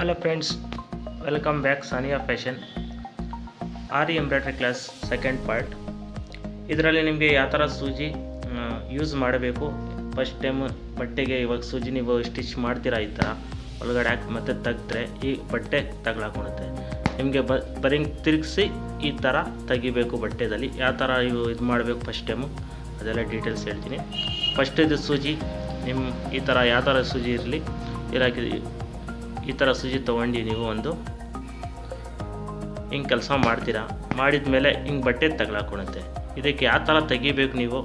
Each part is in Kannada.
Hello friends, welcome back Saniya fashion. Aari Embroidery class second part. ಇದರಲ್ಲಿ ನಿಮಗೆ ಯಾವ ಥರ ಸೂಜಿ ಯೂಸ್ ಮಾಡಬೇಕು, ಫಸ್ಟ್ ಟೈಮ್ ಬಟ್ಟೆಗೆ ಇವಾಗ ಸೂಜಿ ನೀವು ಸ್ಟಿಚ್ ಮಾಡ್ತೀರಾ ಈ ಥರ ಒಳಗಡೆ ಹಾಕಿ ಮತ್ತೆ ತೆಗೆದ್ರೆ ಈ ಬಟ್ಟೆ ತಗಲಾಕೊಳುತ್ತೆ. ನಿಮಗೆ ಬರೀ ತಿರುಗಿಸಿ ಈ ಥರ ತೆಗಿಬೇಕು. ಬಟ್ಟೆದಲ್ಲಿ ಯಾವ ಥರ ಇದು ಮಾಡಬೇಕು ಫಸ್ಟ್ ಟೈಮು ಅದೆಲ್ಲ ಡೀಟೇಲ್ಸ್ ಹೇಳ್ತೀನಿ. ಫಸ್ಟ್ ಇದು ಸೂಜಿ ನಿಮ್ಮ ಈ ಥರ ಯಾವ ಥರ ಸೂಜಿ ಇರಲಿ ಇರಾಕಿ ಈ ಥರ ಸೂಜಿ ತೊಗೊಂಡು ನೀವು ಒಂದು ಹಿಂಗೆ ಕೆಲಸ ಮಾಡ್ತೀರಾ. ಮಾಡಿದ ಮೇಲೆ ಹಿಂಗೆ ಬಟ್ಟೆ ತಗಲಾಕೊಳುತ್ತೆ. ಇದಕ್ಕೆ ಯಾವ ಥರ ತೆಗಿಬೇಕು ನೀವು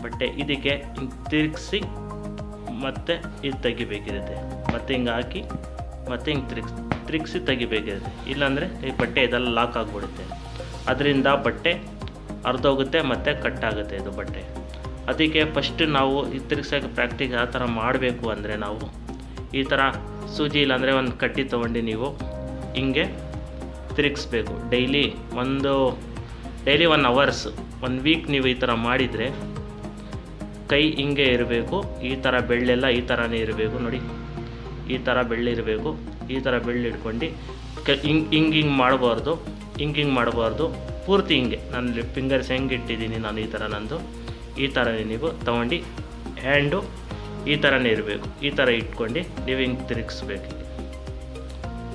ಬಟ್ಟೆ, ಇದಕ್ಕೆ ಹಿಂಗೆ ತಿರುಗಿಸಿ ಮತ್ತೆ ಇದು ತೆಗಿಬೇಕಿರುತ್ತೆ. ಮತ್ತು ಹಿಂಗೆ ಹಾಕಿ ಮತ್ತೆ ಹಿಂಗೆ ತಿರುಗಿಸಿ ತೆಗಿಬೇಕಿರುತ್ತೆ. ಇಲ್ಲಾಂದರೆ ಈ ಬಟ್ಟೆ ಇದೆಲ್ಲ ಲಾಕ್ ಆಗಿಬಿಡುತ್ತೆ. ಅದರಿಂದ ಬಟ್ಟೆ ಅರ್ಧೋಗುತ್ತೆ ಮತ್ತು ಕಟ್ಟಾಗುತ್ತೆ ಇದು ಬಟ್ಟೆ. ಅದಕ್ಕೆ ಫಸ್ಟ್ ನಾವು ಈ ತಿರುಗ್ಸೋಕ್ಕೆ ಪ್ರಾಕ್ಟೀಸ್ ಯಾವ ಥರ ಮಾಡಬೇಕು ಅಂದರೆ, ನಾವು ಈ ಥರ ಸೂಜಿ ಇಲ್ಲಾಂದರೆ ಒಂದು ಕಟ್ಟಿ ತೊಗೊಂಡು ನೀವು ಹಿಂಗೆ ತಿರುಗಿಸ್ಬೇಕು. ಡೈಲಿ 1 ಅವರ್ಸ್ 1 ವೀಕ್ ನೀವು ಈ ಥರ ಮಾಡಿದರೆ ಕೈ ಹಿಂಗೆ ಇರಬೇಕು. ಈ ಥರ ಬೆಳ್ಳೆಲ್ಲ ಈ ಥರನೇ ಇರಬೇಕು. ನೋಡಿ ಈ ಥರ ಬೆಳ್ಳಿರಬೇಕು. ಈ ಥರ ಬೆಳ್ಳಿ ಇಟ್ಕೊಂಡು ಹಿಂಗೆ ಮಾಡಬಾರ್ದು, ಹಿಂಗೆ ಮಾಡಬಾರ್ದು. ಪೂರ್ತಿ ಹಿಂಗೆ ನಾನು ಫಿಂಗರ್ಸ್ ಹೆಂಗೆ ಇಟ್ಟಿದ್ದೀನಿ ನಾನು ಈ ಥರ ನಂದು ಈ ಥರನೇ ನೀವು ತೊಗೊಂಡು ಹ್ಯಾಂಡು ಈ ಥರನೇ ಇರಬೇಕು. ಈ ಥರ ಇಟ್ಕೊಂಡು ನೀವು ಹಿಂಗೆ ತಿರುಗಿಸ್ಬೇಕು.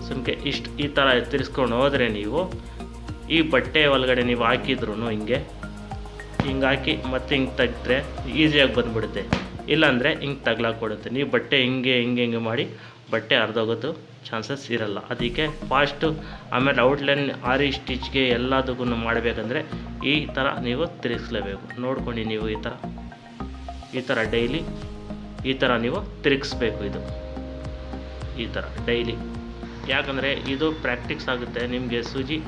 ಸುಮ್ಕೆ ಈ ಥರ ತಿರ್ಸ್ಕೊಂಡು ಹೋದರೆ ನೀವು ಈ ಬಟ್ಟೆ ಒಳಗಡೆ ನೀವು ಹಾಕಿದ್ರು ಹಿಂಗೆ ಹಾಕಿ ಮತ್ತೆ ಹಿಂಗೆ ತೆಗೆದ್ರೆ ಈಸಿಯಾಗಿ ಬಂದುಬಿಡುತ್ತೆ. ಇಲ್ಲಾಂದರೆ ಹಿಂಗೆ ತಗ್ಲಾಕೊಡುತ್ತೆ. ನೀವು ಬಟ್ಟೆ ಹಿಂಗೆ ಮಾಡಿ ಬಟ್ಟೆ ಅರ್ಧೋಗೋದು ಚಾನ್ಸಸ್ ಇರಲ್ಲ. ಅದಕ್ಕೆ ಫಾಸ್ಟು ಆಮೇಲೆ ಔಟ್ಲೈನ್ ಆರಿ ಸ್ಟಿಚ್ಗೆ ಎಲ್ಲದಕ್ಕೂ ಮಾಡಬೇಕಂದ್ರೆ ಈ ಥರ ನೀವು ತಿರುಗಿಸ್ಲೇಬೇಕು. ನೋಡ್ಕೊಂಡು ನೀವು ಈ ಥರ ಡೈಲಿ ಈ ಥರ ನೀವು ತಿರುಗಿಸ್ಬೇಕು. ಇದು ಈ ಥರ ಡೈಲಿ, ಯಾಕಂದರೆ ಇದು ಪ್ರಾಕ್ಟೀಸ್ ಆಗುತ್ತೆ ನಿಮಗೆ. ಸೂಜಿ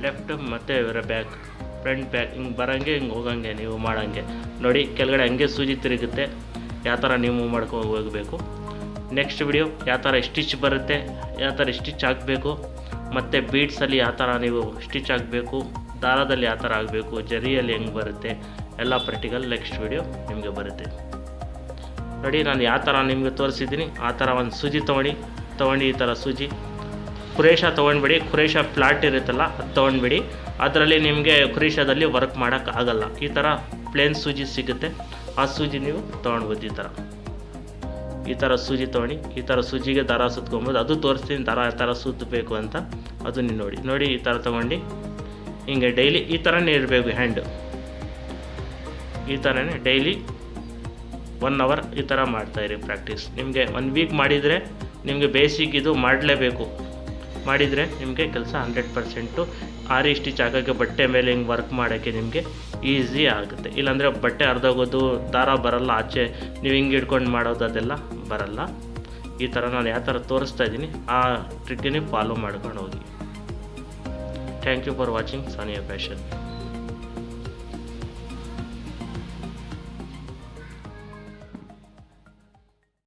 ಲೆಫ್ಟ್ ಮತ್ತು ಬ್ಯಾಕ್ ಫ್ರಂಟ್ ಬ್ಯಾಕ್ ಹಿಂಗೆ ಬರೋಂಗೆ ಹಿಂಗೆ ಹೋಗಂಗೆ ನೀವು ಮಾಡೋಂಗೆ. ನೋಡಿ ಕೆಳಗಡೆ ಹಂಗೆ ಸೂಜಿ ತಿರುಗುತ್ತೆ. ಯಾವ ಥರ ನೀವು ಮಾಡ್ಕೊಂಡು ಹೋಗಬೇಕು. ನೆಕ್ಸ್ಟ್ ವಿಡಿಯೋ ಯಾವ ಥರ ಸ್ಟಿಚ್ ಬರುತ್ತೆ, ಯಾವ ಥರ ಸ್ಟಿಚ್ ಹಾಕಬೇಕು, ಮತ್ತು ಬೀಡ್ಸಲ್ಲಿ ಯಾವ ಥರ ನೀವು ಸ್ಟಿಚ್ ಹಾಕಬೇಕು, ದಾರದಲ್ಲಿ ಯಾವ ಥರ ಆಗಬೇಕು, ಜರಿಯಲ್ಲಿ ಹೆಂಗೆ ಬರುತ್ತೆ ಎಲ್ಲ ಪ್ರಾಕ್ಟಿಕಲ್ ನೆಕ್ಸ್ಟ್ ವಿಡಿಯೋ ನಿಮಗೆ ಬರುತ್ತೆ. ನೋಡಿ ನಾನು ಯಾವ ಥರ ನಿಮಗೆ ತೋರಿಸಿದ್ದೀನಿ ಆ ಥರ ಒಂದು ಸೂಜಿ ತೊಗೊಂಡು ಈ ಥರ ಸೂಜಿ ಕುರೇಶ ತೊಗೊಂಡ್ಬಿಡಿ. ಕುರೇಶ ಫ್ಲಾಟ್ ಇರುತ್ತಲ್ಲ ಅದು ತೊಗೊಂಡ್ಬಿಡಿ. ಅದರಲ್ಲಿ ನಿಮಗೆ ಕುರೇಶದಲ್ಲಿ ವರ್ಕ್ ಮಾಡೋಕ್ಕಾಗಲ್ಲ. ಈ ಥರ ಪ್ಲೇನ್ ಸೂಜಿ ಸಿಗುತ್ತೆ. ಆ ಸೂಜಿ ನೀವು ತೊಗೊಳ್ಬೋದು. ಈ ಥರ ಸೂಜಿ ತೊಗೊಂಡು ಈ ಥರ ಸೂಜಿಗೆ ದಾರ ಸುತ್ಕೊಬೋದು. ಅದು ತೋರಿಸ್ತೀನಿ ದಾರ ಯಾವ ಥರ ಸುತ್ತಬೇಕು ಅಂತ. ಅದು ನೀವು ನೋಡಿ ಈ ಥರ ತೊಗೊಂಡು ಹಿಂಗೆ ಡೈಲಿ ಈ ಥರನೇ ಇರಬೇಕು. ಹ್ಯಾಂಡು ಈ ಥರನೇ ಡೈಲಿ 1 ಅವರ್ ಈ ಥರ ಮಾಡ್ತಾಯಿರಿ ಪ್ರಾಕ್ಟೀಸ್. ನಿಮಗೆ 1 ವೀಕ್ ಮಾಡಿದರೆ ನಿಮಗೆ ಬೇಸಿಕ್ ಇದು ಮಾಡಲೇಬೇಕು. ಮಾಡಿದರೆ ನಿಮಗೆ ಕೆಲಸ 100% ಆರಿ ಸ್ಟಿಚ್ ಆಗೋಕ್ಕೆ ಬಟ್ಟೆ ಮೇಲೆ ಹಿಂಗೆ ವರ್ಕ್ ಮಾಡೋಕ್ಕೆ ನಿಮಗೆ ಈಸಿ ಆಗುತ್ತೆ. ಇಲ್ಲಾಂದರೆ ಬಟ್ಟೆ ಅರ್ಧೋಗೋದು, ದಾರ ಬರಲ್ಲ, ಆಚೆ ನೀವು ಹಿಂಗೆ ಹಿಡ್ಕೊಂಡು ಮಾಡೋದು ಅದೆಲ್ಲ ಬರಲ್ಲ. ಈ ಥರ ನಾನು ಯಾವ ಥರ ತೋರಿಸ್ತಾ ಇದ್ದೀನಿ ಆ ಟ್ರಿಕ್ಕನ್ನೇ ಫಾಲೋ ಮಾಡ್ಕೊಂಡು ಹೋಗಿ. Thank you for watching Sania fashion.